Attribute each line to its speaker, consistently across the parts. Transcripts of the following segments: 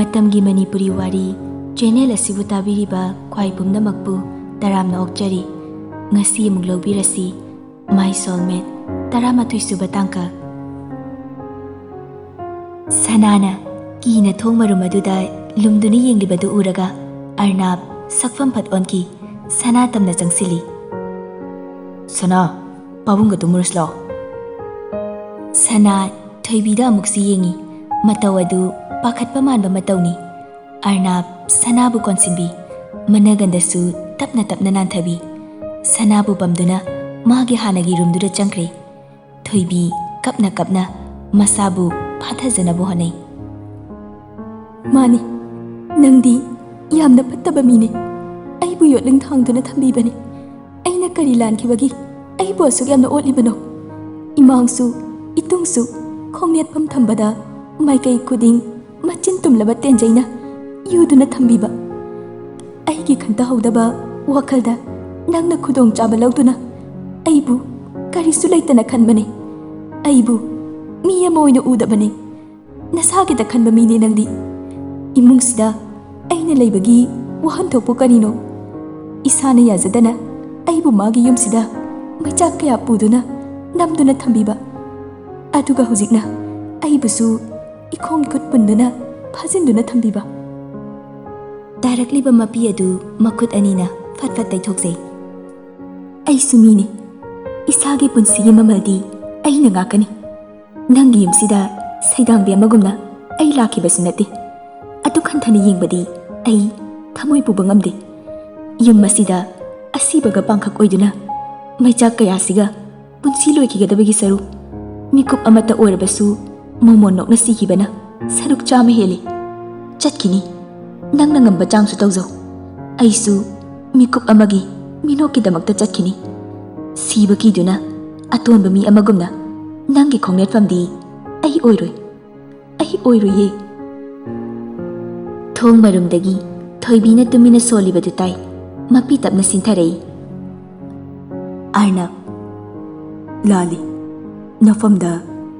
Speaker 1: Matamgi Manipuri Wari channel asibu tabiriba khwai pumnamakpu taramna okjari ngasi amuk lobirasi my soulmate taramathui suba tangka sanana kina thongmarum aduda lumduni yenglibadu uraga arnab sakfam phat onki sana tamna changsili sana pabunga tumuraslo sana thoibida amuksi yengi matawadu pakhatpa manba matawni arnab sanabu konsinbi managandasu tapna tapna nanthabi sanabu pamduna magi hanagi rumdura changkre thoibi kapna kapna masabu phathajanabu hanai mani nangdi yamna pattaba mine aibu yotling thangduna thambibani aina kari lankhibagi aibu asuk yamna otlibano imangsu itungsu khongnet pam thambada maikai kuding machin tumlaba tenjaina yuduna thambiba aigi khanta hawdaba wakhalda nangna khudong chaba lawduna aibu karisu laitana khanbane aibu mi ama oina udabane nasagi da khanba mine nangdi imungsida aina leibagi wahan thokpu karino isana yazadana aibu magi yumsida maichak kaya puduna namduna thambiba aduga hujikna aibusu ikhong kut punduna phajinduna thambiba Darakliba mapi adu makut anina fatfat taithokse ai sumini isagi punsigi mamaldi aina ngakani nangi yumsida saidangbe amagumna ai lakibasu nate atu khanthani yingbadi ai thamoi puba ngamde yum masida asibaga pangkhak oiduna maichak kayasiga punsi loikigadabagi saru mikup amata orabasu momon nokna sikibana saruk chama hele chatkini nangna ngamba changsu tawzo aisu mikup amagi minoki damakta chatkini siba kiduna atonba mi amagumna nangi khongnet famdi ai oiroi ye thong marumdagi thoibina tumina solibadu tai mapi tapna sintharei arna lali nafamda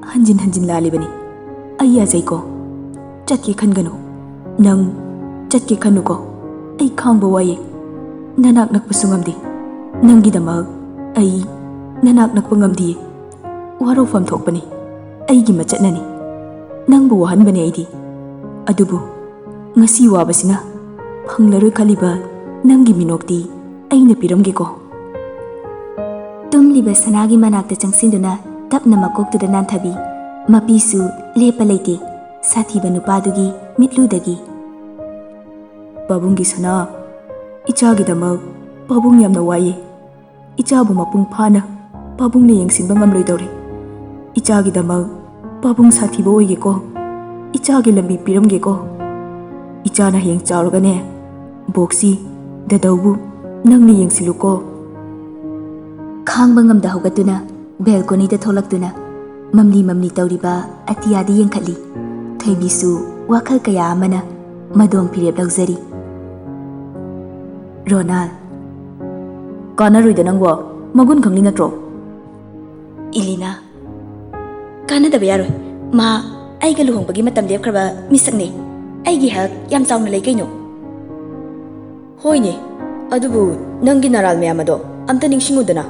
Speaker 1: hanjin lalibani ayya jaiko chatki khangano nang chatki khanuko ai khangba waye nanak nakpa sungamdi nangi damak ai nanak nakpa ngamdi waro fam thokpani aigi machatnani nangbu wahanbani aidi adubu ngasi wabasina phanglaroi khaliba nangi minokti aina piramgeko tumliba sanagi manakta changsinduna tapna makoktuda nanthabi mapisu lepa leite sathiba nupadugi mitludagi babungi sana ichagi damak babung yamna waye ichabu mapung phana babung ne yengsinba ngamloi dore ichagi damak babung sathiba oigeko ichagi lambi piramgeko ichana heng chaurgane boxi dadaubu nangni yengsiluko khangba ngamda hogatuna balcony da tholaktuna mamli tawriba atiyadi yengkhali thaibisu wakhal kaya amana madong pirep lauzari Ronald Kanaroi da nangwa magun khangli natro Ilina Kanada bayaroi ma aiga luhongbagi matam lepkhraba misakne aigi hak yam chauna lei kaino hoine adubu nangi naral mayamado amta ningsingudana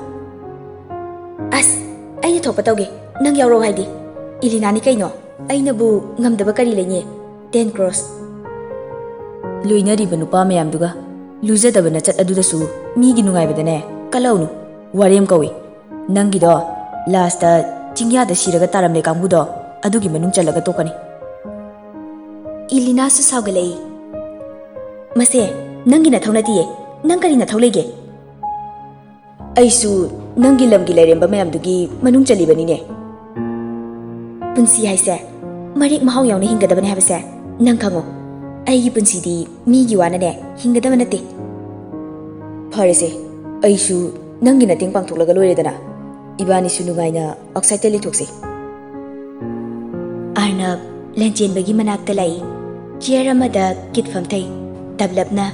Speaker 1: as aina thokpa tawge nang yawro haidi Ilina ni kaino aina bu ngamdaba kari leine 10 cross loinari banupa mayamduga lujadabana chat adudasu migi nungaibadane kalaunu warem kawi nangi do last ta chingya da siraga taramle kangbudo adugi manung chalaga tokani Ilina su saugalei mase nangi na thaunatiye nang kari na thaulege aisu nangi lamgi leremba mayamdugi manung chalibani ne punsi haise marik mahau yawna hingadabane habase nang khango aigi punsi di migi wana ne hingadaba nate farese aisu nangi na ting pangthoklaga loiredana ibani su nungaina oxide li thokse arnab lenchen bagi manakta lai chair amada kit famthai tablapna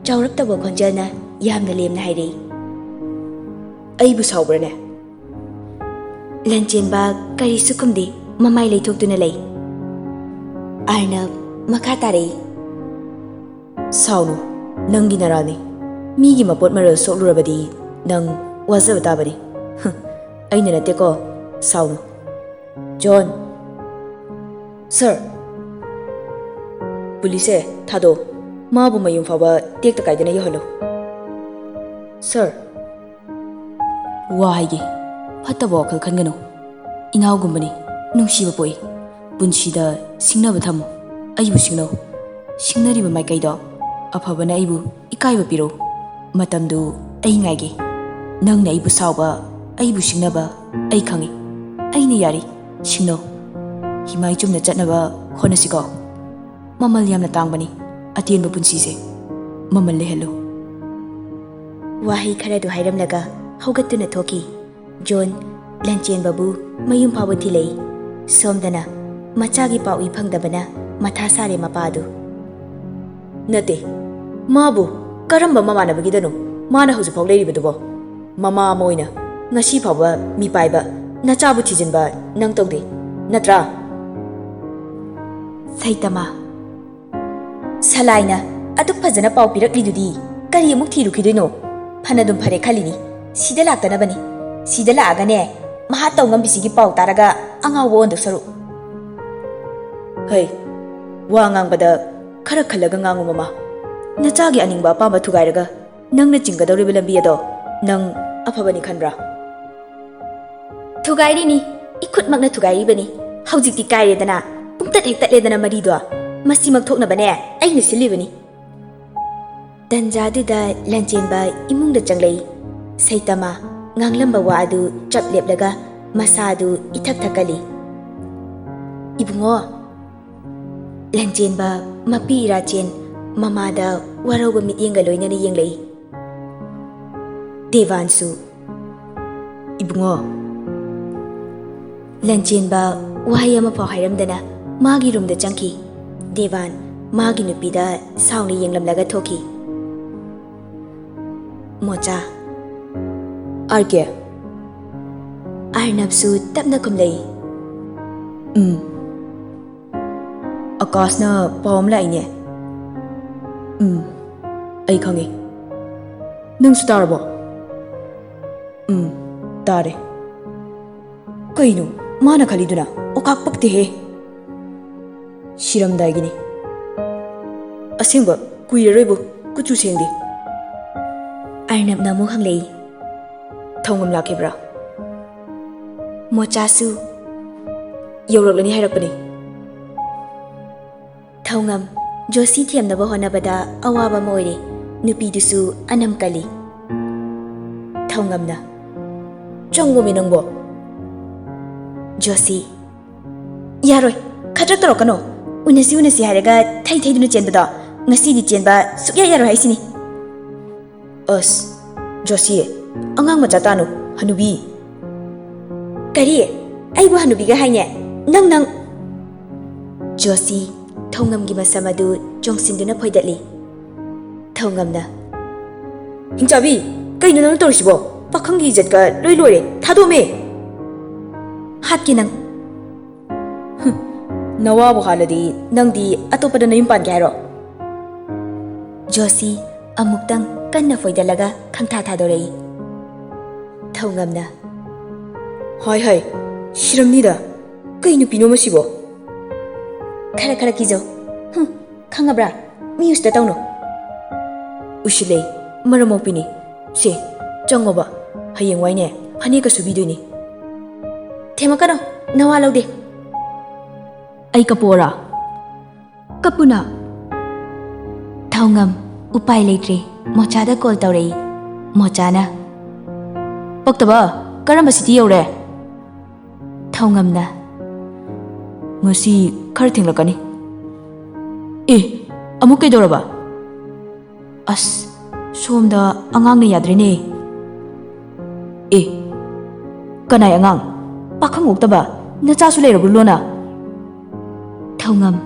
Speaker 1: chawrak tawa khonjana yamna lemna hairi aibu saubrane lenchen ba kari sukumdi mamai leithokduna lei arnab makha tare
Speaker 2: Saunu, nangi narani. Migi mapot maral soklurabadi nang wazaba tabani. Aina nate ko, Saunu. John. Sir. Police thado. Mabu mayum faba tek takaidana yahalo. Sir. Wahigi. Fataba wakal khangano. Inaw gumbani. Nungsiba poi. Punsida singnaba thamu. Aibu singnaw. Singnariba maikaido. Afabana aibu ikaiba piro. Matamdu ai ngaigi. Nangna aibu sauba, aibu singnaba, ai khangi. Aina yari. Singnaw. Himai chumna chatnaba khonasiko. Mamal yamna tangbani. Atienba punsise. Mamal lehelo. Wahi kharadu hairamlaga haugattuna thoki. John Lanchen babu mayum pawa thilei. Somdana machagi pawi phangdabana matha sare mapadu. Nate mabu karamba mamanabagidano mana hojifau leiribadubo. Mama moina ngasi phawa mi paiba nachabu thijinba nang tawde natra. Saitama Salaina aduk phajana pau piraklidudi kari amuk thirukidoino phanadum phare khalini sida laktanabani sida laagane maha tawngambisigi pau taraga angawo ondu saru. Hey wa ngangbada khara khalaga ngangu mama nachagi aningba pamba thugairaga nangna chingadawriba lambi ado nang afabani khanbra. Thugairini ikutmakna thugairibani haujikti kairedana pungtat hektatledana marido masimak thoknabane aina silibani. Danjaduda Lanchenba imungda changlei. Saitama nganglamba wa adu chapleplaga masadu ithak thakali. Ibungo Lanchenba mapi irachen mamada warauba mityenga loinana yenglei. Devansu Ibungo Lanchenba wahai ama pau hairamdana magi rumda changki. Devan magi nupida sauni yenglamlaga thoki. Mocha Arke Arnabsu tapna kumlei. Akasna pawam laine. Ai khangi. Nungsu tarabo. Tare. Kaino mana khaliduna okak pakte he. Shiram daigini. Asingba kuiraroibu kuchu sengdi. Arnab namu hanglei. Thongam lakibra. Mochasu Yoroglani hairakpani. Thongam Josi thiamnaba honabada awaba moire nupidusu anam kali. Thongamna Chongwomi nangbo. Josi Yaroi khadrak torokano unasi haraga thai duna chenbada ngasi di chenba sukya yaro haisini. Josi angang macha tanu hanubi. Kari aibu hanubi ga haine nang Josi Thongam gi masamadu jongsinduna phoidatli. Thongamna Hinchabi kaino nang torsibo pakhangi jatka loi thadome hatki nang Nawabu haladi nangdi atopada na yumpan kaya ro. Josi amuktang kanna foidalaga khangtha thadorei. Thongamna Hai shiramnida kaino pino masibo. Khara kijo. Khangabra mi usta tawno. Ushilei maramo pini. Se changoba hayeng waine phani ka subidoini. Themakano nawa laude. Ai kapora kapuna. Thongam upai leitre mochada call taurei. Mochana Poktaba karamba city yore. Thongamna Ngasi khar thinglakani. Amuk kaidoraba. Somda angang na yadrene. Kanai angang pakhang uktaba nachasu leirabu lona. Thongam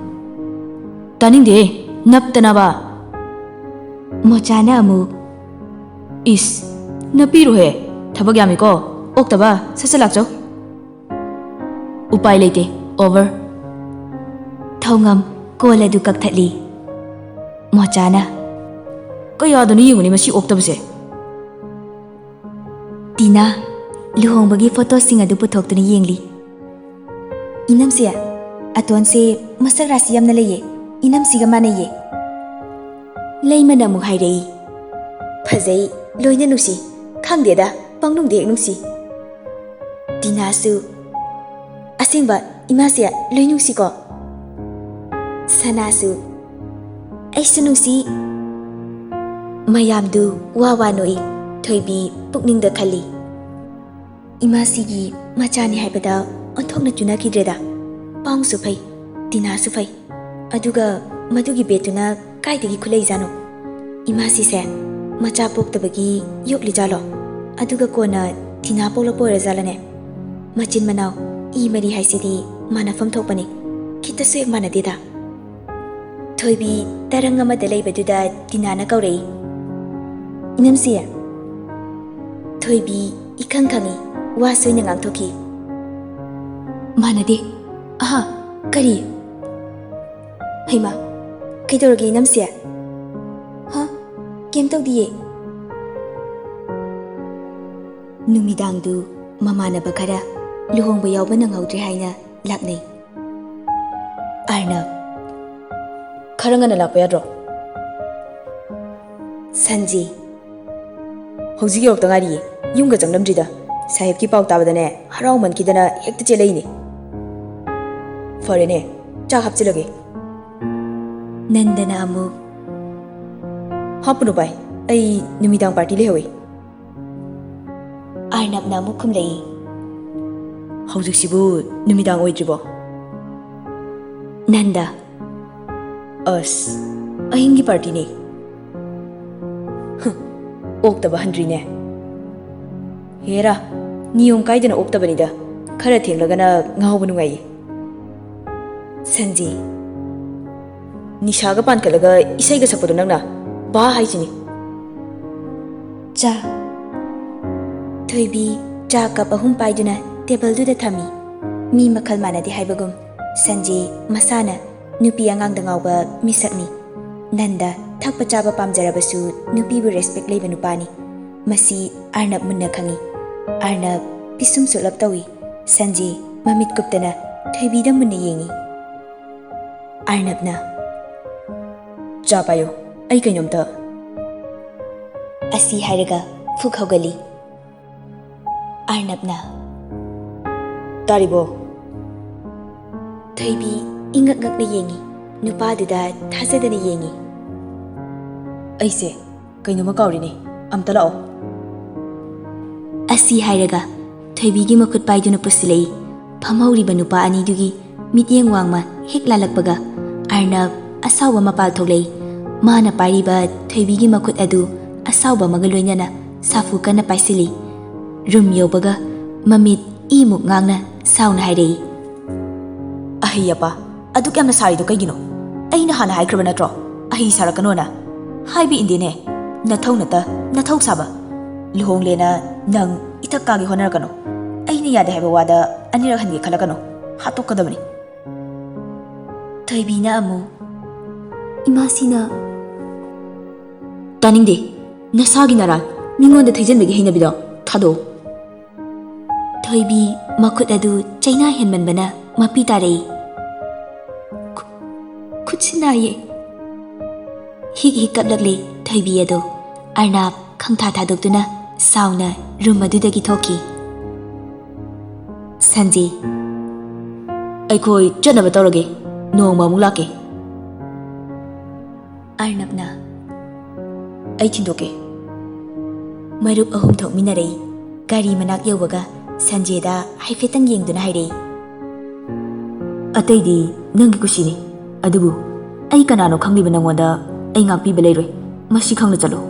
Speaker 2: Taningde naptanaba. Mochana amuk napiru he thabak yami ko oktaba sasalakcho. Upai leite over. Thongam kola du kakthali. Mochana ꯀꯌꯥꯗꯅꯣ ꯌꯦꯡꯉꯨꯅꯦ ꯃꯁꯤ ꯑꯣꯛꯇꯕꯁꯦ
Speaker 1: ꯇꯤꯅꯥ ꯂꯨꯍꯣꯡꯕꯒꯤ ꯐꯣꯇꯣꯁꯤꯡ ꯑꯗꯨ ꯄꯨꯊꯣꯛꯇꯨꯅ ꯌꯦꯡꯂꯤ ꯏꯅꯝꯁꯦ ꯑꯇꯣꯟꯁꯦ ꯃꯁꯛ ꯔꯥꯁꯤ ꯌꯥꯝꯅ ꯂꯩꯌꯦ ꯏꯅꯝꯁꯤꯒ ꯃꯥꯟꯅꯩꯌꯦ ꯂꯩꯃꯅ ꯑꯃꯨꯛ ꯍꯥꯏꯔꯛꯏ ꯐꯖꯩ ꯂꯣꯏꯅ ꯅꯨꯡꯁꯤ ꯈꯪꯗꯦꯗ ꯄꯪꯅꯨꯡꯗ ꯍꯦꯛ ꯅꯨꯡꯁꯤ ꯇꯤꯅꯥꯁꯨ ꯑꯁꯦꯡꯕ ꯏꯃꯥꯁꯦ ꯂꯣꯏ ꯅꯨꯡꯁꯤꯀꯣ ꯁꯅꯥꯁꯨ ꯑꯩꯁꯨ ꯅꯨꯡꯁꯤ ꯃꯌꯥꯝꯗꯨ ꯋꯥ ꯋꯥ ꯅꯣꯛꯏ ꯊꯣꯏꯕꯤ ꯄꯨꯛꯅꯤꯡꯗ ꯈꯜꯂꯤ ꯏꯃꯥꯁꯤꯒꯤ ꯃꯆꯥꯅꯤ ꯍꯥꯏꯕꯗ ꯑꯣꯟꯊꯣꯛꯅ ꯆꯨꯅꯈꯤꯗ꯭ꯔꯦꯗ ꯄꯥꯎꯁꯨ ꯐꯩ ꯇꯤꯅꯥꯁꯨ ꯐꯩ ꯑꯗꯨꯒ ꯃꯗꯨꯒꯤ ꯕꯦꯠꯇꯨꯅ ꯀꯥꯏꯗꯒꯤ ꯈꯨꯠꯂꯩꯖꯥꯠꯅꯣ ꯏꯃꯥꯁꯤꯁꯦ ꯃꯆꯥ ꯄꯣꯛꯇꯕꯒꯤ ꯌꯣꯛꯂꯤꯖꯥꯠꯂꯣ ꯑꯗꯨꯒ ꯀꯣꯟꯅ ꯇꯤꯅꯥ ꯄꯣꯛꯂꯛꯄ ꯑꯣꯏꯔꯖꯥꯠꯂꯅꯦ ꯃꯆꯤꯟ ꯃꯅꯥꯎ ꯏ ꯃꯔꯤ ꯍꯥꯏꯁꯤꯗꯤ ꯃꯥꯟꯅꯐꯝ ꯊꯣꯛꯄꯅꯤ ꯈꯤꯇꯁꯨ ꯍꯦꯛ ꯃꯥꯟꯅꯗꯦꯗ ꯊꯣꯏꯕꯤ ꯇꯔꯪ ꯑꯃꯗ ꯂꯩꯕꯗꯨꯗ ꯇꯤꯅꯥꯅ ꯀꯧꯔꯛꯏ ꯏꯅꯝꯁꯤ ꯊꯣꯏꯕꯤ 이칸 칸이 와 소이는 앙토키 마나디 아하 까리 헤이마 그이도르기 남시야 하 겜떡디에 누미당두 마마나바 카라 루홍바 야우바 낭하우드리 하이나 락네 아르나
Speaker 2: 카랑가나 락바 야드로
Speaker 1: 산지
Speaker 2: ꯍꯧꯖꯤꯛ ꯌꯧꯔꯛꯇ ꯉꯥꯏꯔꯤꯌꯦ ꯌꯨꯝꯒ ꯆꯪꯂꯝꯗ꯭ꯔꯤꯗ ꯁꯥꯍꯦꯕꯀꯤ ꯄꯥꯎ ꯇꯥꯕꯗꯅꯦ ꯍꯔꯥꯎꯃꯟꯈꯤꯗꯅ ꯍꯦꯛꯇ ꯆꯦꯜꯂꯛꯏꯅꯦ ꯐꯔꯦꯅꯦ ꯆꯥꯛ ꯍꯥꯞꯆꯤꯜꯂꯒꯦ
Speaker 1: ꯅꯟꯗꯅ ꯑꯃꯨꯛ
Speaker 2: ꯍꯥꯞꯄꯨꯅꯨ ꯚꯥꯏ ꯑꯩ ꯅꯨꯃꯤꯗꯥꯡ ꯄꯥꯔꯇꯤ ꯂꯩꯍꯧꯏ
Speaker 1: ꯑꯥꯔꯅꯕꯅ ꯑꯃꯨꯛ ꯈꯨꯝꯂꯛꯏ
Speaker 2: ꯍꯧꯖꯤꯛꯁꯤꯕꯨ ꯅꯨꯃꯤꯗꯥꯡ ꯑꯣꯏꯗ꯭ꯔꯤꯕꯣ
Speaker 1: ꯅꯟꯗ
Speaker 2: ꯑꯁ ꯑꯍꯤꯡꯒꯤ ꯄꯥꯔꯇꯤꯅꯦ ꯑꯣꯛꯇꯕ ꯍꯟꯗ꯭ꯔꯤꯅꯦ ꯍꯦꯔꯥ ꯅꯤꯌꯣꯝ ꯀꯥꯏꯗꯅ ꯑꯣꯛꯇꯕꯅꯤꯗ ꯈꯔ ꯊꯦꯡꯂꯒꯅ ꯉꯥꯎꯕ ꯅꯨꯡꯉꯥꯏꯌꯦ
Speaker 1: ꯁꯟꯖꯤ
Speaker 2: ꯅꯤꯁꯥꯒ ꯄꯥꯟꯈꯠꯂꯒ ꯏꯁꯩꯒ ꯁꯛꯄꯗꯣ ꯅꯪꯅ ꯕꯥ ꯍꯥꯏꯁꯤꯅꯤ
Speaker 1: ꯆꯥ ꯊꯣꯏꯕꯤ ꯆꯥ ꯀꯞ 3 ꯄꯥꯏꯗꯨꯅ ꯇꯦꯕꯜꯗꯨꯗ ꯊꯝꯃꯤ ꯃꯤ ꯃꯈꯜ ꯃꯥꯟꯅꯗꯦ ꯍꯥꯏꯕꯒꯨꯝ ꯁꯟꯖꯤ ꯃꯁꯥꯅ ꯅꯨꯄꯤ ꯑꯉꯥꯡꯗ ꯉꯥꯎꯕ ꯃꯤꯁꯛꯅꯤ ꯅꯟꯗ ꯊꯛꯄ ꯆꯥꯕ ꯄꯥꯝꯖꯔꯕꯁꯨ ꯅꯨꯄꯤꯕꯨ ꯔꯦꯁꯄꯦꯛ ꯂꯩꯕ ꯅꯨꯄꯥꯅꯤ ꯃꯁꯤ ꯑꯥꯔꯅꯕ ꯃꯨꯟꯅ ꯈꯪꯏ ꯑꯥꯔꯅꯕ ꯄꯤꯁꯨꯝ ꯁꯨꯠꯂꯞ ꯇꯧꯏ ꯁꯟꯖꯤ ꯃꯃꯤꯠ ꯀꯨꯞꯇꯅ ꯊꯣꯏꯕꯤꯗ ꯃꯨꯟꯅ ꯌꯦꯡꯏ ꯑꯥꯔꯅꯕꯅ
Speaker 2: ꯆꯥ ꯄꯥꯏꯌꯣ ꯑꯩ ꯀꯩꯅꯣꯝꯇ
Speaker 1: ꯑꯁꯤ ꯍꯥꯏꯔꯒ ꯐꯨꯛ ꯍꯧꯒꯠꯂꯤ ꯑꯥꯔꯅꯕꯅ
Speaker 2: ꯇꯥꯔꯤꯕꯣ
Speaker 1: ꯊꯣꯏꯕꯤ ꯏꯉꯛ ꯉꯛꯅ ꯌꯦꯡꯏ ꯅꯨꯄꯥꯗꯨꯗ ꯊꯥꯖꯗꯅ ꯌꯦꯡꯏ
Speaker 2: ꯑꯩꯁꯦ ꯀꯩꯅꯣꯝꯃ ꯀꯥꯎꯔꯤꯅꯦ ꯑꯝꯇ ꯂꯥꯛꯑꯣ
Speaker 1: ꯑꯁꯤ ꯍꯥꯏꯔꯒ ꯊꯣꯏꯕꯤꯒꯤ ꯃꯈꯨꯠ ꯄꯥꯏꯗꯨꯅ ꯄꯨꯁꯤꯜꯂꯛꯏ ꯐꯝꯍꯧꯔꯤꯕ ꯅꯨꯄꯥ ꯑꯅꯤꯗꯨꯒꯤ ꯃꯤꯠꯌꯦꯡ ꯋꯥꯡꯃ ꯍꯦꯛ ꯂꯥꯜꯂꯛꯄꯒ ꯑꯥꯔꯅꯕ ꯑꯁꯥꯎꯕ ꯃꯄꯥꯜ ꯊꯣꯛꯂꯛꯏ ꯃꯥꯅ ꯄꯥꯏꯔꯤꯕ ꯊꯣꯏꯕꯤꯒꯤ ꯃꯈꯨꯠ ꯑꯗꯨ ꯑꯁꯥꯎꯕ ꯑꯃꯒ ꯂꯣꯏꯅꯅ ꯁꯥꯐꯨ ꯀꯟꯅ ꯄꯥꯏꯁꯤꯜꯂꯤ ꯔꯨꯝ ꯌꯧꯕꯒ ꯃꯃꯤꯠ ꯏꯃꯨꯛ ꯉꯥꯡꯅ ꯁꯥꯎꯅ ꯍꯥꯏꯔꯛꯏ
Speaker 2: ꯑꯍꯩ ꯑꯄꯥ ꯑꯗꯨꯛ ꯌꯥꯝꯅ ꯁꯥꯔꯤꯗꯣ ꯀꯩꯒꯤꯅꯣ ꯑꯩꯅ ꯍꯥꯟꯅ ꯍꯥꯏꯈ꯭ꯔꯕ ꯅꯠꯇ꯭ꯔꯣ ꯑꯍꯩ ꯁꯥꯔꯛꯀꯅꯣꯅ ꯍꯥꯏꯕ ꯏꯟꯗꯦꯅꯦ ꯅꯊꯧ ꯅꯠꯇ ꯅꯊꯧ ꯁꯥꯕ ꯂꯨꯍꯣꯡꯂꯦꯅ ꯅꯪ ꯏꯊꯛ ꯀꯥꯒꯦ ꯍꯣꯠꯅꯔꯛꯀꯅꯣ ꯑꯩꯅ ꯌꯥꯗꯦ ꯍꯥꯏꯕ ꯋꯥꯗ ꯑꯅꯤꯔꯛ ꯍꯟꯒꯦ ꯈꯜꯂꯛꯀꯅꯣ ꯍꯥꯠꯇꯣꯛꯀꯗꯕꯅꯤ
Speaker 1: ꯊꯣꯏꯕꯤꯅ ꯑꯃꯨꯛ ꯏꯃꯥꯁꯤꯅ
Speaker 2: ꯇꯥꯅꯤꯡꯗꯦ ꯅꯁꯥꯒꯤ ꯅꯔꯥꯜ ꯃꯤꯉꯣꯟꯗ ꯊꯩꯖꯤꯟꯕꯒꯤ ꯍꯩꯅꯕꯤꯗꯣ ꯊꯥꯗꯣꯛꯎ
Speaker 1: ꯊꯣꯏꯕꯤ ꯃꯈꯨꯠ ꯑꯗꯨ ꯆꯩꯅꯥ ꯍꯦꯟꯃꯟꯕꯅ ꯃꯄꯤ ꯇꯥꯔꯛꯏ ꯈꯨꯠꯁꯤ ꯅꯥꯏꯌꯦ ꯍꯤꯛ ꯍꯤꯛ ꯀꯞꯂꯛꯂꯤ ꯊꯣꯏꯕꯤ ꯑꯗꯨ ꯑꯥꯔꯅꯕ ꯈꯪꯊꯥ ꯊꯥꯗꯣꯛꯇꯨꯅ ꯁꯥꯎꯅ ꯔꯨꯝ ꯑꯗꯨꯗꯒꯤ ꯊꯣꯛꯈꯤ ꯁꯟꯖꯤ
Speaker 2: ꯑꯩꯈꯣꯏ ꯆꯠꯅꯕ ꯇꯧꯔꯒꯦ ꯅꯣꯡꯃ ꯑꯃꯨꯛ ꯂꯥꯛꯀꯦ
Speaker 1: ꯑꯥꯔꯅꯕꯅ
Speaker 2: ꯑꯩ ꯊꯤꯟꯗꯣꯛꯀꯦ
Speaker 1: ꯃꯔꯨꯞ 3 ꯊꯣꯛꯃꯤꯟꯅꯔꯛꯏ ꯒꯥꯔꯤ ꯃꯅꯥꯛ ꯌꯧꯕꯒ ꯁꯟꯖꯦꯗ ꯍꯥꯏꯐꯦꯠꯇꯪ ꯌꯦꯡꯗꯨꯅ ꯍꯥꯏꯔꯛꯏ
Speaker 2: ꯑꯇꯩꯗꯤ ꯅꯪꯒꯤ ꯀꯨꯁꯤꯅꯤ ꯑꯗꯨꯕꯨ ꯑꯩ ꯀꯅꯥꯅꯣ ꯈꯪꯂꯤꯕ ꯅꯪꯉꯣꯟꯗ ꯑꯩ ꯉꯥꯛꯄꯤꯕ ꯂꯩꯔꯣꯏ ꯃꯁꯤ ꯈꯪꯅ ꯆꯠꯂꯣ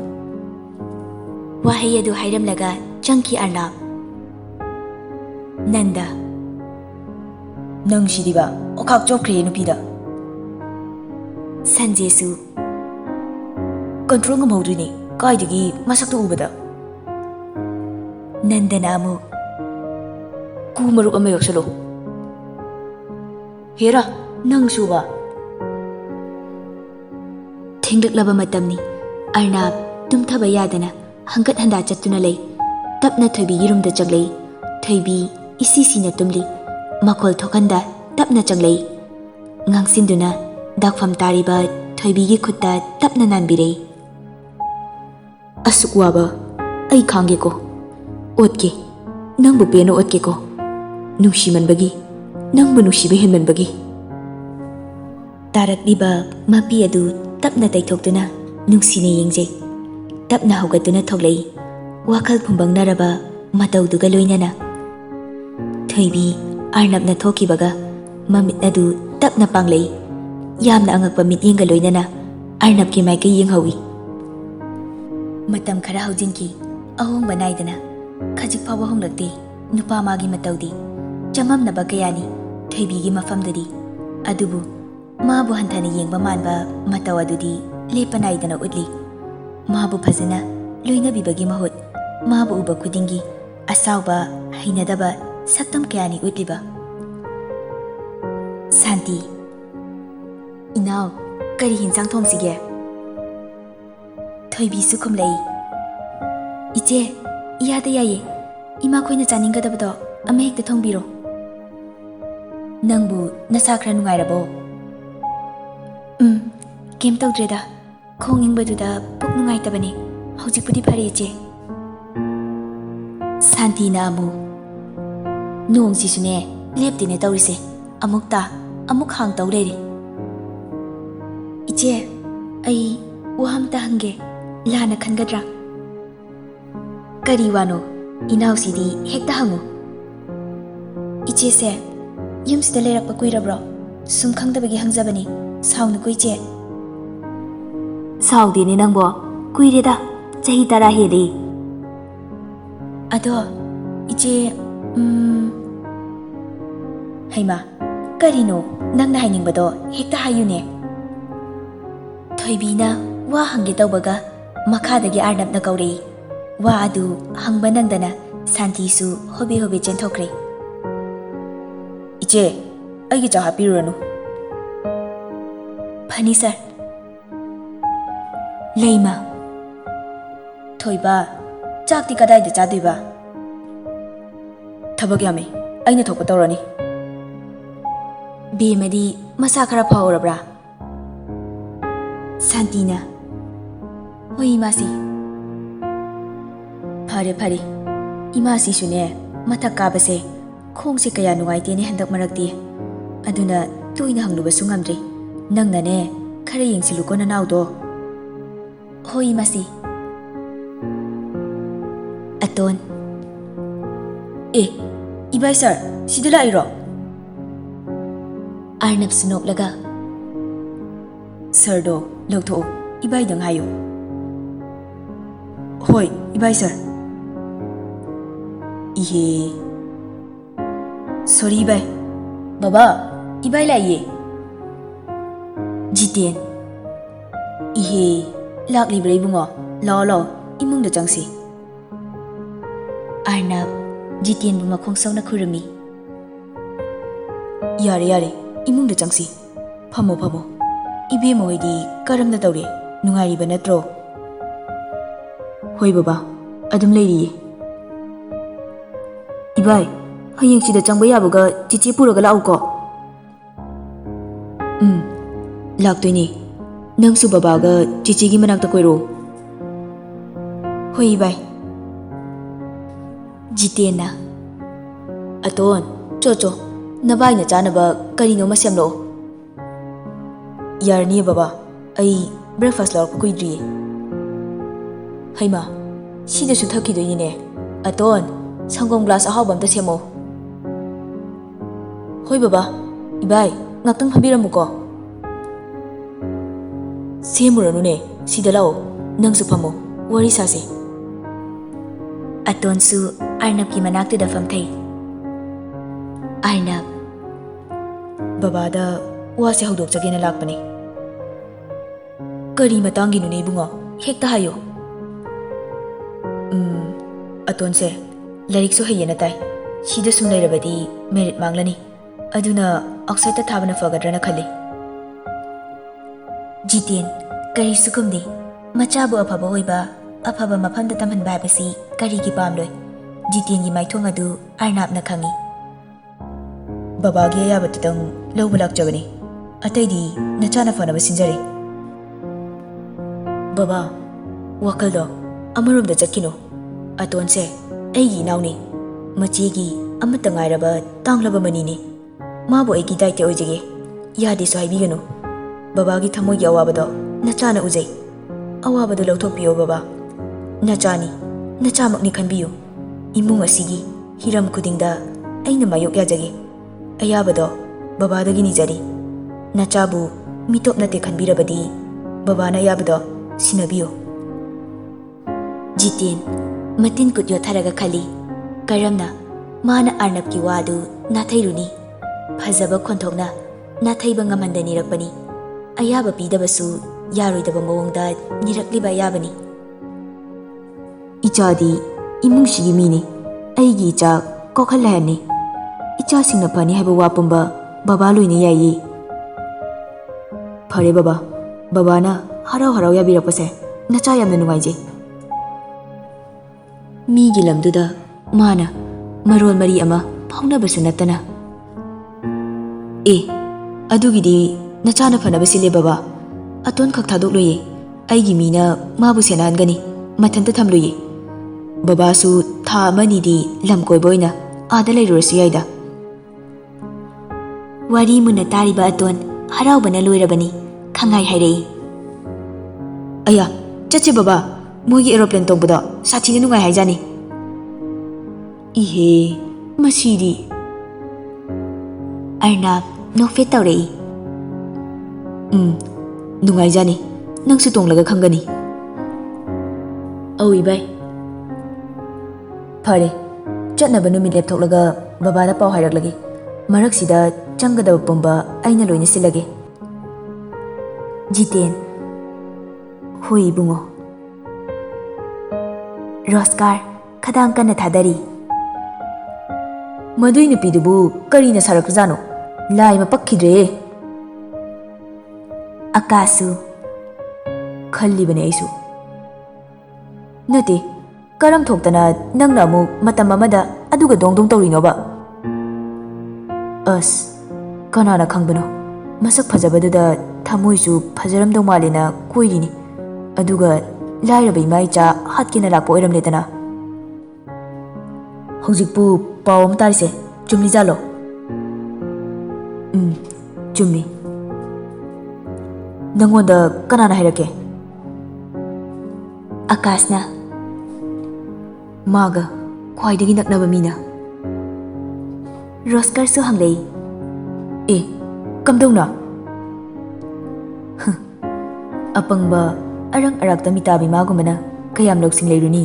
Speaker 1: ꯋꯥꯍꯩ ꯑꯗꯨ ꯍꯥꯏꯔꯝꯂꯒ ꯆꯪꯈꯤ ꯑꯥꯔꯅꯕ ꯅꯟꯗ
Speaker 2: ꯅꯪꯁꯤꯗꯤꯕ ꯑꯣꯈꯥꯛ ꯆꯣꯞꯈ꯭ꯔꯦ ꯅꯨꯄꯤꯗ
Speaker 1: ꯁꯟꯖꯦꯁꯨ
Speaker 2: ꯀꯟꯇ꯭ꯔꯣꯜ ꯉꯝꯍꯧꯗ꯭ꯔꯤꯅꯦ ꯀꯥꯏꯗꯒꯤ ꯃꯁꯛꯇꯣ ꯎꯕꯗ
Speaker 1: ꯅꯟꯗꯅ ꯑꯃꯨꯛ
Speaker 2: ꯀꯨ ꯃꯔꯨꯞ ꯑꯃ ꯌꯧꯁꯜꯂꯣ ꯍꯦꯔꯥ ꯅꯪ ꯁꯨꯕ
Speaker 1: ꯊꯦꯡꯂꯛꯂꯕ ꯃꯇꯝꯅꯤ
Speaker 2: Arnab tumthaba yadana hangat handa chattuna lei. Tapna Thoibi yirumda chaglei. Thoibi isi sina tumli. Makol thokanda tapna changlei. Ngangsinduna dakfam tariba Thoibi gi khutta tapna nanbirei. Asuk waba ai khange ko. Otke nangbu peno otke ko. Nungsimanbagi nangbu nungsiba henmanbagi. Tarakliba mapi adu tapna taithokduna nungsine yengjei. Tapna haugatuna thoglei. Wakal phumbangnaraba matauduga loinana. Thoibi Arnabna thokibaga mamit adu tapna panglei. Yamna angakpa mityenga loinana Arnabki maikai yenghawi. Matam khara haujinki ahongba naidana khajik fawa honglakte nupa magi mataudi chamamnaba kayani Thoibigi mafamdadi adubu mabu hanthana yengba manba mataw adudi lepa naidana utli. Mabu phajana loinabibagi mahut mabu uba khudingi asauba hainadaba saktam kayani utliba. Santi Inaw kari hinsang thongsigye? Thoibi su khumlei. Iche iyada yaye ima khoina chaninggadabado ama hekta thongbiro. Nangbu nasa khara nungairabo? Kem tawdreda khongingbaduda puk nungaitabane haujikpudi phare iche. Santi na amu nong sisune leptine tawrise amukta amuk hang taw leire. Iche ai wahamta hange lana khangadra. Kari wano inaw sidi hekta hangu. Iche se yumsida leirakpa kuirabro sum khangdabagi hangjabani saunu ko iche. Saudini nangbo kuireda chahi tara heli. Ado iche Haima karino nangna hainingbado hekta hayune. Thoibina wa hange tawbaga makhadagi Arnabna kaurei. Wa adu hangba nangdana Santi su hobe hobe chenthokre. Iche aigi cha hapiruranu. Phani sir. Leima Thoiba chakti kadai da chaduiba? Thabak yame aina thokpa tawrani. Bemadi masa khara phawrabra? Santina Hoi imasi. Phare phare imasi sune mathak kabase khongse kaya nungaitene handak marakti aduna toina hanglubasu ngamdre. Nangnane khara yengsiluko nanawdo. Hoi masi. Aton Ibai sir sidula iro. Arnab sunok laga. Sir do logtho Ibai dang hayo. Hoi Ibai sir. Ihe Sorry Ibai. Baba Ibai laiye. Jiten Ihe lak libre bungo lo imungda changsi. Arnab Jiten bu makhong sauna khurumi. Yare imungda changsi. Phamo Ibe moidi karamna tawre nungairiba natro? Hoi baba adum leiriye. Ibai hayeng sida changba yabaga chichi puraga lauko. Laktoini nangsu babaga chichi gi manakta koiro. Hoi Ibai. Jitena Aton cho nabai na chanaba karino masemlo. Yarni baba ai breakfast lawk kuidri. Haima sida su thakidoini ne. Aton sangom glass ahawbam ta semo. Hoi baba Ibai ngaktang phabiramuko. Semuranu ne sida lao nangsu phamo wari sase. Aton su Arnab ki manakta da famthai. Arnab Baba da wase haudok jagena lakpani. Kari matangi nune bungo hekta hayo. Aton se larik so hayena tai. Sida sum leirabadi merit manglani. Aduna oxide ta thabana fagadrana khali. Jiten kari sukumdi Machabu afaba oiba afaba mafamda tamhanba habasi karigi pamloi Jitengi maithong adu Arnabna khangi Babagi ayaba tutang lawba lakjabani Ataidi nachana fanaba sinjari Baba wakaldo amaromda chatkino Atonse aigi nauni Machigi amata ngairaba tanglaba manini Mabu aigi daite oijege Yadi so haibigano Babagi thamogi awabado nachana ujai Awabado lawthokpiyo baba Nachani nachamakni khanbiyo Imung asigi hiram kudingda aina mayok yajage Ayabado babadagi nijari Nachabu mitop nate khanbirabadi babana yabado sinabiyo Jiten matin kutyo tharaga khali karamna mana Arnabki wadu nathairuni phajaba khonthokna nathaiba ngamanda nirakpani ayaba pidabasu yaroidaba mawongda nirakliba yabani Ichadi imungshigi mini aigi icha kokhalahani icha singna phani haiba wapumba baba loine yayi phare baba na harau harau yabirakpase nacha yamna nungaije Migi lamduda mana marol mari ama phaunabasu natana adugidi nachana phanabasile baba aton khak thadok loye aigi mina mabu senangani mathanta thamloye baba su tha mani di lamkoi boina ada leirurasu yaida Wari muna tariba aton harau bana loirabani khangai hairei Aya chache baba mogi aeroplane tongboda sathina nungai haijani Ihe masidi Arnab nokfe taurei nungai jani nangsu tonglaga khangani Awi bai Phare chatnaba numit lepthoklaga babada pau hairaklagi maraksida changadaba pumba aina loina silage Jiten Hui bungo Roskar khadang kana thadari Madui nupidubu karina sarakjano lai mapakhidre Akasu khallibane aisu Nate karam thoktana nangna mu matam amada aduga dongdong tawrinoba As kanana khangbano masak phajabaduda thamoisu phajaramdau malena koirini aduga lairabai maicha hatkina lakpo oiramledana Hojikpu pawam tarise chumli jalo chumli Nangonda kanana hairake Akasna Maga khwaidagi naknaba mina Roskar su hanglei kamdongna Apangba arang arakta mitabi magumana kayam loksing leiruni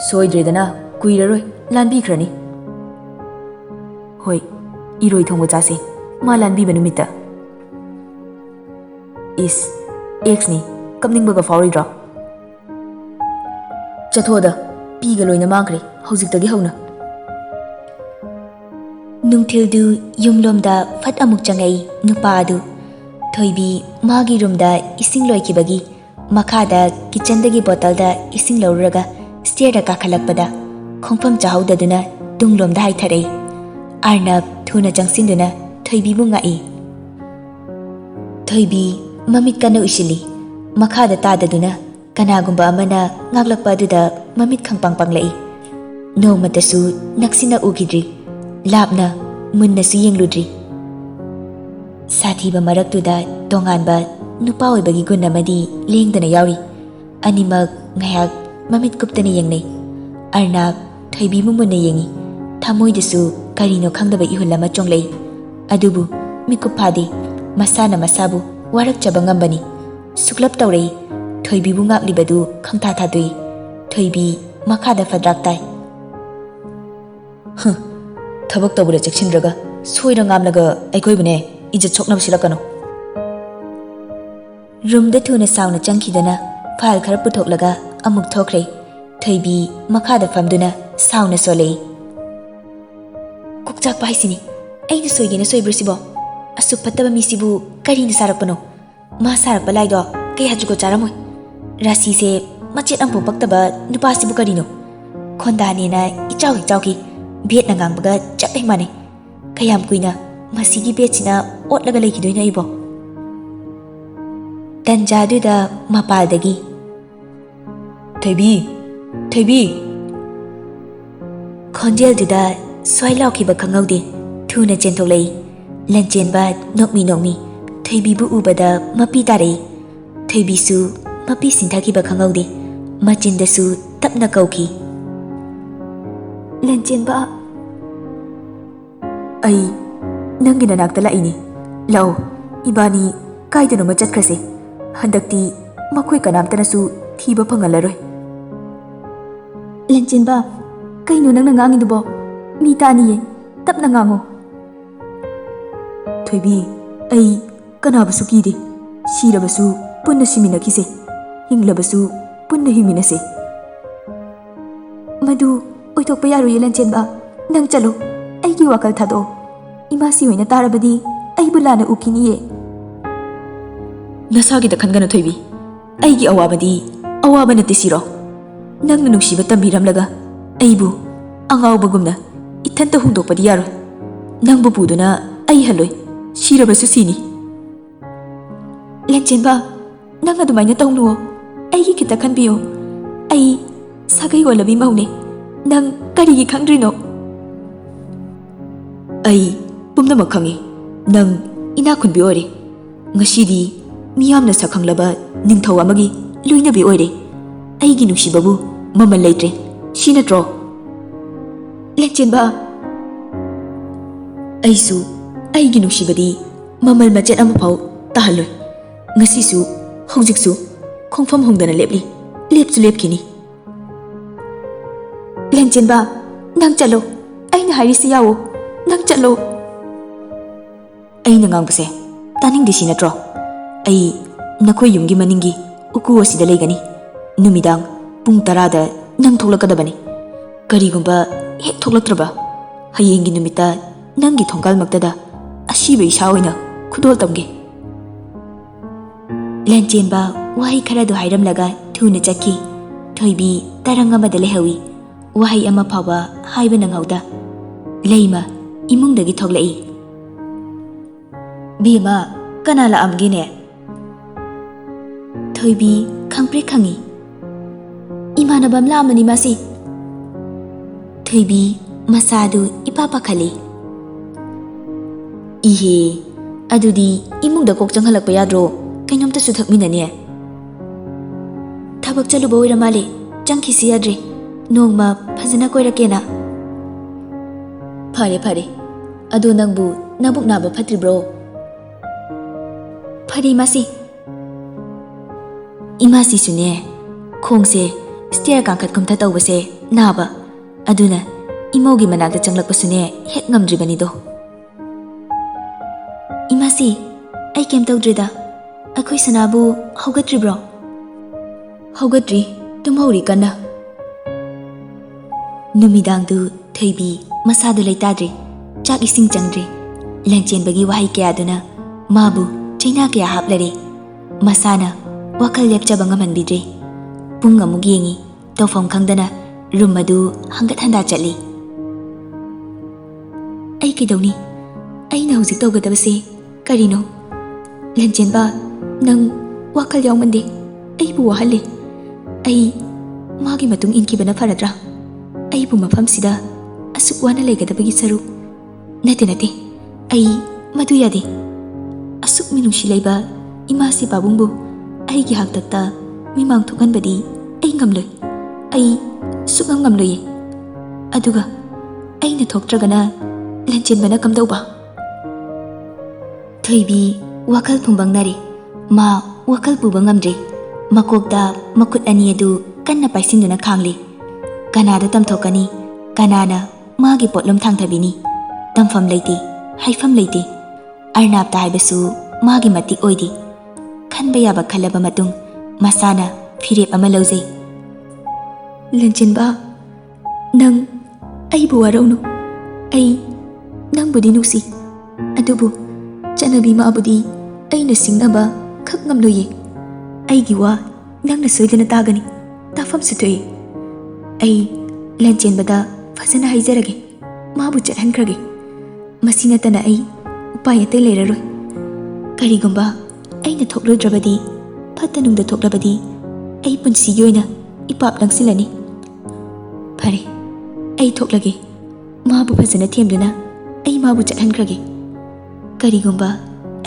Speaker 2: Soidredana kuiraroi lanbi khrani Hoi iroi thongba chase ma lanbi banumita Is X ni kamningbaga fauridra Chathoda piga loina mangkre haujiktagi hauna Nungthildu yumlomda phat amuk changai nupa adu thoibi magi roomda ising loikibagi makhada kitchendagi bottle ising lauraga stair da kakhalakpada khongpham chahaudaduna tunglomda haitharei Arnab thuna changsinduna thoibi bu ngai thoibi mamit kana usili makhada tadaduna kanagumba amana ngaglakpa aduda mamit khangpang panglai nomatasu naksina ugidri labna munnasu yengludri Sathiba maraktuda tonganba nupa oibagi gun amadi lengdana yauri animak ngayak mamit kuptana yengnai Arnab thoibi mumunna yengi thamoidasu karino khangdaba ihulama chonglei adubu mikup phadi masana masabu warak chabangambani suklap taurei thoibi bu ngaklibadu khangtha thadui thoibi makhada fadraktai thabak tabura cheksindraga soira ngamlaga aikoi ijat choknab silakano room da thuna sauna changkhidana file khara puthoklaga amuk thokre thoibi makhada famduna sauna solei kokchak paisini aina soigena soibrasibo asuk pattaba misibu karina sarakpano ma sarakpa laido kay hajugo charamoy. Rasi se machet ang pupagtaba nupasi bu karino. Khondani na ichaw ki bet na ngang baga chapay mane. Kayam kuina masigi bet sina ot laga lagi na ibo. Tanjadu da mapaldagi. Thaibi. Khonjel duda swai lauki ba khangaude thuna chenthok lei. Lanchen ba nokmi Thaibi bu ubada mapi tare. Thaibi su mapi sinthaki ba khangaude machin da su tapna kauki.
Speaker 1: Lanchen ba
Speaker 2: Ai nangi nanak tala ini. Lao ibani kaidano ma chatkrase. Handakti makhoi kanamtana su thiba phangalaroi.
Speaker 1: Lanchen ba kaino nang nangangi dubo mi tani ye tap na ngango.
Speaker 2: Thaibi ai kanabasu kide sirabasu punna siminakise hinglabasu punna himinase.
Speaker 1: Madu oitok yaro ye Lanchen ba nang chalo aigi wakal thado imasi hoina tarabadi ai bulana ukini ye.
Speaker 2: Nasagi da khangana Thaibi aigi awaba nate siro. Nang nungsiba tambiramlaga aibu angawbagumna ithanta hungdokpadi yaroi. Nangbu puduna ai haloi sirabasu sini.
Speaker 1: Lanchen ba nang adumaina tawnuo aigi kita khanbiyo. Ai sagai walabi maune nang karigi khangdrino.
Speaker 2: Ai pumnamak khangi nang inakhunbi ore. Ngasidi miyamna sakhanglaba Ningthouja amagi loinabi ore. Aigi nungsibabu mamal leitre si natro.
Speaker 1: Lanchen ba
Speaker 2: aisu aigi nungsibadi mamal machet ama phau tahaloi. Ngasisu hojiksu khongfam hongdana lepsu lepkini.
Speaker 1: Lanchen ba nang chalo aina harisi yawo nang chalo.
Speaker 2: Aina ngangbase taningdi si natro. Ai nakhoi yumgi maningi uku asida leigani. Numidang pung 10 da nang thoklakadabani. Karigumba hek thoklatraba hayengi numita nangi thongkal maktada asiba isa oina khudol tamge. Lanchen ba wahi khara do hairam laga thuna chakki. Thaibi tarang amada lehawi wahi ama phawa haiba nanghauda. Leima imungdagi thoklai. Bima kana la amgine. Thaibi khangpre khangi.
Speaker 1: Imanabam lamani masi.
Speaker 2: Thaibi masadu ipapa khali. Ihe adudi imungda kok changhalakpa yadro kainomta su thakminane.
Speaker 1: Thabak chaluba oiramale changkhisi yadre nongma phajana koirakena.
Speaker 2: Phare adu nangbu nabuk naba phatribro.
Speaker 1: Phari masi.
Speaker 2: Imasi sune khongse stair kangkhat kumtha tawbase naba aduna imogi manakta changlakpasune hek ngamdribani do.
Speaker 1: Imasi ai kem tawdrida akhoi sanabu haugatribro.
Speaker 2: Haugatri tumhauri kana. Numidang du Thaibi masadu leitadre chak ising changdre. Lanchen bagi wahai kaya aduna mabu chaina kaya haplare. Masana wakal lepchaba ngamanbidre. Pung amug yengi tawfam khangdana room adu hangat handa chatli.
Speaker 1: Ai kidawni aina hojik tawgadabase karino. Lanchen ba nang wakal yawmande aibu wahalle. Ai magi matung inkibana faradra. Aibu mafamsida asuk wana legadabagi saru. Nate ai madu yade. Asuk minungsi leiba imasi babungbu aigi haktakta mimang thokanbadi ai ngamloi. Ai sukam ngamloi. Aduga aina thoktragana Lanchen bana kamdauba.
Speaker 2: Thaibi wakal phungbangnare ma wakal puba ngamdre. Makokta makut ani adu kanna paisinduna khangli. Kanada tamthokani kanana magi potlom thangthabini. Tamfam leiti haifam leiti. Arnabta haibasu magi matik oidi. Khanba yaba khalaba matung masana phirep ama laujai.
Speaker 1: Lanchen ba nang aibu warauno. Ai nangbudi nusi adubu chanabi ma abudi aina singnaba khak ngamloye. ꯑꯩꯒꯤ ꯋꯥ ꯅꯪꯅ ꯁꯣꯏꯗꯅ ꯇꯥꯒꯅꯤ, ꯇꯥꯐꯝꯁꯨ ꯊꯣꯛꯏ꯫ ꯑꯩ ꯂꯟꯆꯦꯟꯕꯗ ꯐꯖꯅ ꯍꯥꯏꯖꯔꯒꯦ, ꯃꯥꯕꯨ ꯆꯠꯍꯟꯈ꯭ꯔꯒꯦ꯫ ꯃꯁꯤ ꯅꯠꯇꯅ ꯑꯩ ꯎꯄꯥꯏ ꯑꯇꯩ ꯂꯩꯔꯔꯣꯏ꯫ ꯀꯔꯤꯒꯨꯝꯕ ꯑꯩꯅ ꯊꯣꯛꯂꯣꯏꯗ꯭ꯔꯕꯗꯤ, ꯐꯠꯇ ꯅꯨꯡꯗ ꯊꯣꯛꯂꯕꯗꯤ ꯑꯩ ꯄꯨꯟꯁꯤꯒꯤ ꯑꯣꯏꯅ ꯏꯄꯥꯞ ꯂꯪꯁꯤꯜꯂꯅꯤ꯫ ꯐꯔꯦ, ꯑꯩ ꯊꯣꯛꯂꯒꯦ꯫ ꯃꯥꯕꯨ ꯐꯖꯅ ꯊꯦꯝꯗꯨꯅ ꯑꯩ ꯃꯥꯕꯨ ꯆꯠꯍꯟꯈ꯭ꯔꯒꯦ꯫ ꯀꯔꯤꯒꯨꯝꯕ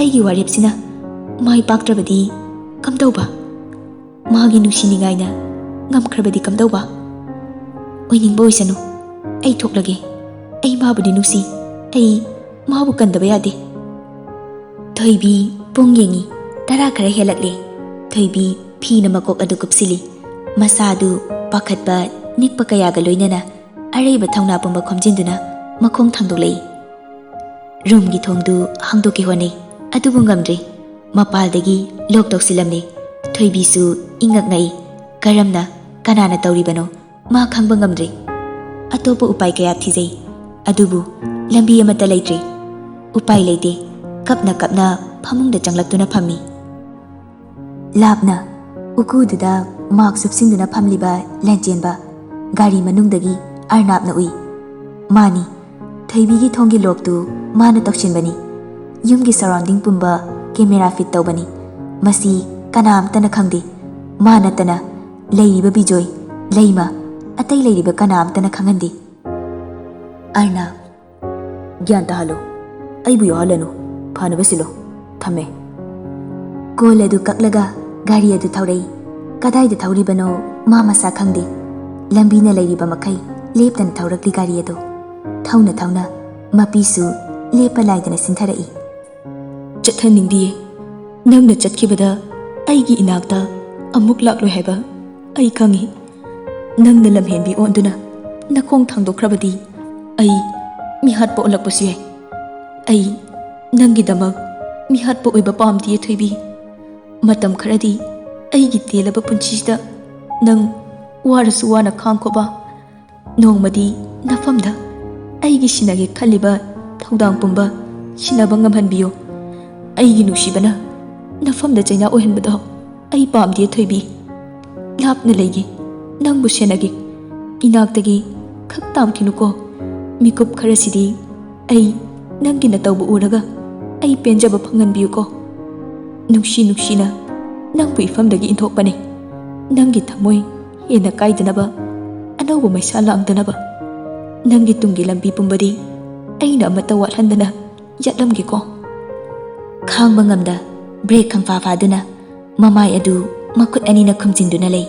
Speaker 1: ꯑꯩꯒꯤ ꯋꯥꯔꯦꯞꯁꯤꯅ ꯃꯥꯏ ꯄꯥꯛꯇ꯭ꯔꯕꯗꯤ ꯀꯝꯗꯧꯕ? ꯃꯥꯒꯤ ꯅꯨꯡꯁꯤꯅꯤꯡꯉꯥꯏꯅ ꯉꯝꯈ꯭ꯔꯕꯗꯤ ꯀꯝꯗꯧꯕ? ꯑꯣꯏꯅꯤꯡꯕ ꯑꯣꯏꯁꯅꯨ, ꯑꯩ ꯊꯣꯛꯂꯒꯦ꯫ ꯑꯩ ꯃꯥꯕꯨꯗꯤ ꯅꯨꯡꯁꯤ, ꯑꯩ ꯃꯥꯕꯨ ꯀꯟꯗꯕ ꯌꯥꯗꯦ꯫ ꯊꯣꯏꯕꯤ ꯄꯨꯡ ꯌꯦꯡꯉꯤ, 10 ꯈꯔ ꯍꯦꯜꯂꯛꯂꯦ꯫ ꯊꯣꯏꯕꯤ ꯐꯤꯅ ꯃꯀꯣꯛ ꯑꯗꯨ ꯀꯨꯞꯁꯤꯜꯂꯤ꯫ ꯃꯁꯥꯗꯨ ꯄꯥꯈꯠꯄ ꯅꯤꯛꯄ ꯀꯌꯥꯒ ꯂꯣꯏꯅꯅ ꯑꯔꯩꯕ ꯊꯧꯅꯥ ꯄꯨꯝꯕ ꯈꯣꯝꯖꯤꯟꯗꯨꯅ ꯃꯈꯣꯡ ꯊꯥꯡꯗꯣꯛꯂꯛꯏ꯫ ꯔꯨꯝꯒꯤ ꯊꯣꯡꯗꯨ ꯍꯥꯡꯗꯣꯛꯀꯦ ꯍꯣꯠꯅꯩ, ꯑꯗꯨꯕꯨ ꯉꯝꯗ꯭ꯔꯦ꯫ ꯃꯄꯥꯜꯗꯒꯤ ꯂꯣꯛ ꯇꯧꯁꯤꯜꯂꯝꯂꯦ꯫ ꯊꯣꯏꯕꯤꯁꯨ ꯏꯪꯉꯛꯅꯩ꯫ ꯀꯔꯝꯅ, ꯀꯅꯥꯅ ꯇꯧꯔꯤꯕꯅꯣ ꯃꯥ ꯈꯪꯕ ꯉꯝꯗ꯭ꯔꯦ꯫ ꯑꯇꯣꯞꯄ ꯎꯄꯥꯏ ꯀꯌꯥ ꯊꯤꯖꯩ, ꯑꯗꯨꯕꯨ ꯂꯝꯕꯤ ꯑꯃꯠꯇ ꯂꯩꯇ꯭ꯔꯦ꯫ ꯎꯄꯥꯏ ꯂꯩꯇꯦ, ꯀꯞꯅ ꯀꯞꯅ ꯐꯃꯨꯡꯗ ꯆꯪꯂꯛꯇꯨꯅ ꯐꯝꯃꯤ꯫ ꯂꯥꯞꯅ ꯎꯀꯨꯗꯨꯗ ꯃꯥꯛ ꯁꯨꯞꯁꯤꯟꯗꯨꯅ ꯐꯝꯂꯤꯕ ꯂꯟꯆꯦꯟꯕ ꯒꯥꯔꯤ ꯃꯅꯨꯡꯗꯒꯤ ꯑꯔꯅꯥꯞꯅ ꯎꯏ꯫ ꯃꯥꯅꯤ, ꯊꯣꯏꯕꯤꯒꯤ ꯊꯣꯡꯒꯤ ꯂꯣꯛꯇꯨ ꯃꯥꯅ ꯇꯧꯁꯤꯟꯕꯅꯤ꯫ ꯌꯨꯝꯒꯤ ꯁꯔꯥꯎꯟꯗꯤꯡ ꯄꯨꯝꯕ ꯀꯦꯃꯦꯔꯥ ꯐꯤꯠ ꯇꯧꯕꯅꯤ꯫ ꯃꯁꯤ ꯀꯅꯥꯝꯇꯅ ꯈꯪꯗꯦ, ꯃꯥ ꯅꯠꯇꯅ ꯂꯩꯔꯤꯕ ꯕꯤꯖꯣꯏ, ꯂꯩꯃ, ꯑꯇꯩ ꯂꯩꯔꯤꯕ ꯀꯅꯥꯝꯇꯅ ꯈꯪꯍꯟꯗꯦ꯫ ꯑꯔꯅꯥꯞ, ꯒ꯭ꯌꯥꯟ ꯇꯥꯍꯜꯂꯣ, ꯑꯩꯕꯨ ꯌꯥꯎꯍꯜꯂꯅꯨ, ꯐꯅꯕ ꯁꯤꯜꯂꯣ, ꯊꯝꯃꯦ꯫ ꯀꯣꯜ ꯑꯗꯨ ꯀꯛꯂꯒ ꯒꯥꯔꯤ ꯑꯗꯨ ꯊꯧꯔꯛꯏ꯫ ꯀꯗꯥꯏꯗ ꯊꯧꯔꯤꯕꯅꯣ ꯃꯥ ꯃꯁꯥ ꯈꯪꯗꯦ꯫ ꯂꯝꯕꯤꯅ ꯂꯩꯔꯤꯕ ꯃꯈꯩ ꯂꯦꯞꯇꯅ ꯊꯧꯔꯛꯂꯤ ꯒꯥꯔꯤ ꯑꯗꯨ꯫ ꯊꯧꯅ ꯊꯧꯅ ꯃꯄꯤꯁꯨ ꯂꯦꯞꯄ ꯂꯥꯏꯗꯅ ꯁꯤꯟꯊꯔꯛꯏ꯫ ꯆꯠꯍꯟꯅꯤꯡꯗꯤꯌꯦ꯫ ꯅꯪꯅ ꯆꯠꯈꯤꯕꯗ ꯑꯩꯒꯤ ꯏꯅꯥꯛꯇ ꯑꯃꯨꯛ ꯂꯥꯛꯂꯣꯏ ꯍꯥꯏꯕ ꯑꯩ ꯈꯪꯏ꯫ ꯅꯪꯅ ꯂꯝꯍꯦꯟꯕꯤ ꯑꯣꯟꯗꯨꯅ ꯅꯈꯣꯡ ꯊꯥꯡꯗꯣꯛꯈ꯭ꯔꯕꯗꯤ ꯑꯩ ꯃꯤꯍꯥꯠꯄ ꯑꯣꯜꯂꯛꯄꯁꯨ ꯌꯥꯏ꯫ ꯑꯩ ꯅꯪꯒꯤꯗꯃꯛ ꯃꯤꯍꯥꯠꯄ ꯑꯣꯏꯕ ꯄꯥꯝꯗꯤꯌꯦ ꯊꯣꯏꯕꯤ꯫ ꯃꯇꯝ ꯈꯔꯗꯤ ꯑꯩꯒꯤ ꯇꯦꯜꯂꯕ ꯄꯨꯟꯁꯤꯁꯤꯗ ꯅꯪ ꯋꯥꯔꯁꯨ ꯋꯥꯅ ꯈꯥꯡꯈꯣꯕ꯫ ꯅꯣꯡꯃꯗꯤ ꯅꯐꯝꯗ ꯑꯩꯒꯤ ꯁꯤꯟꯅꯒꯦ ꯈꯜꯂꯤꯕ ꯊꯧꯗꯥꯡ ꯄꯨꯝꯕ ꯁꯤꯟꯅꯕ ꯉꯝꯍꯟꯕꯤꯌꯨ꯫ ꯑꯩꯒꯤ ꯅꯨꯡꯁꯤꯕꯅ ꯅꯐꯝꯗ ꯆꯩꯅꯥ ꯑꯣꯏꯍꯟꯕꯗꯣ ꯑꯩ ꯄꯥꯝꯗꯤꯌꯦ ꯊꯣꯏꯕꯤ꯫ ꯂꯥꯞꯅ ꯂꯩꯒꯦ, ꯅꯪꯕꯨ ꯁꯦꯟꯅꯒꯦ, ꯏꯅꯥꯛꯇꯒꯤ ꯈꯛ ꯇꯥꯝꯈꯤꯅꯨꯀꯣ꯫ ꯃꯤꯀꯨꯞ ꯈꯔꯁꯤꯗꯤ ꯑꯩ ꯅꯪꯒꯤ ꯅꯇꯧꯕ ꯎꯔꯒ ꯑꯩ ꯄꯦꯟꯖꯕ ꯐꯪꯍꯟꯕꯤꯌꯨꯀꯣ꯫ ꯅꯨꯡꯁꯤ ꯅꯨꯡꯁꯤꯅ ꯅꯪꯕꯨ ꯏꯐꯝꯗꯒꯤ ꯏꯟꯊꯣꯛꯄꯅꯤ꯫ ꯅꯪꯒꯤ ꯊꯃꯣꯏ ꯍꯦꯟꯅ ꯀꯥꯏꯗꯅꯕ, ꯑꯅꯧꯕ ꯃꯩꯁꯥ ꯂꯥꯡꯗꯅꯕ꯫ ꯅꯪꯒꯤ ꯇꯨꯡꯒꯤ ꯂꯝꯕꯤ ꯄꯨꯝꯕꯗꯤ ꯑꯩꯅ ꯑꯃꯠꯇ ꯋꯥꯠꯍꯟꯗꯅ ꯌꯥꯠꯂꯝꯒꯦꯀꯣ꯫ ꯈꯥꯡꯕ ꯉꯝꯗ ꯕ꯭ꯔꯦꯛ ꯈꯪꯐꯥ ꯐꯥꯗꯨꯅ ꯃꯃꯥꯏ ꯑꯗꯨ ꯃꯈꯨꯠ ꯑꯅꯤꯅ ꯈꯨꯝꯖꯤꯟꯗꯨꯅ ꯂꯩ꯫